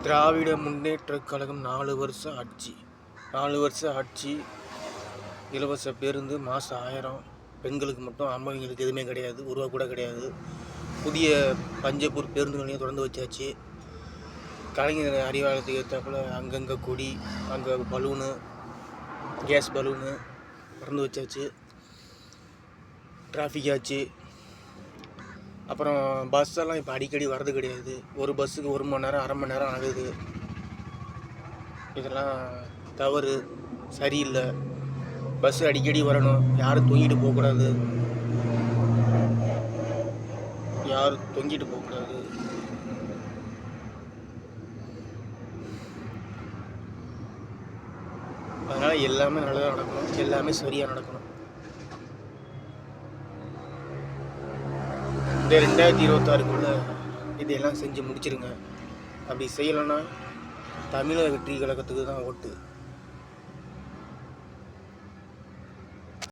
திராவிட முன்னேற்றக் கழகம் 4 வருஷம் ஆட்சி. 4 வருஷம் ஆட்சி. இலவச பேருந்து மாதம் 1000. பெண்களுக்கு மட்டும், ஆம்பளைங்களுக்கு எதுவுமே கிடையாது. ஒரு ரூபா கூட கிடையாது. புதிய பஞ்சப்பூர் பேருந்து நிலையம் திறந்து வச்சாச்சு. கலைஞர் அறிவாலயத்துக்கு ஏற்றாப்புல அங்கங்கே கொடி, அங்கே பலூனு, கேஸ் பலூனு திறந்து வச்சாச்சு. டிராஃபிக் ஆச்சு. அப்புறம் பஸ்ஸெல்லாம் இப்போ அடிக்கடி வர்றது கிடையாது. ஒரு பஸ்ஸுக்கு 1 மணி நேரம், அரை மணி நேரம் ஆகுது. இதெல்லாம் தவறு, சரியில்லை. பஸ்ஸு அடிக்கடி வரணும். யாரும் தொங்கிட்டு போகக்கூடாது. அதனால் எல்லாமே நல்லதாக நடக்கணும். எல்லாமே சரியாக நடக்கணும். இந்த 2026க்குள்ள இதையெல்லாம் செஞ்சு முடிச்சிருங்க. அப்படி செய்யலைன்னா தமிழக வெற்றி கழகத்துக்கு தான் ஓட்டு.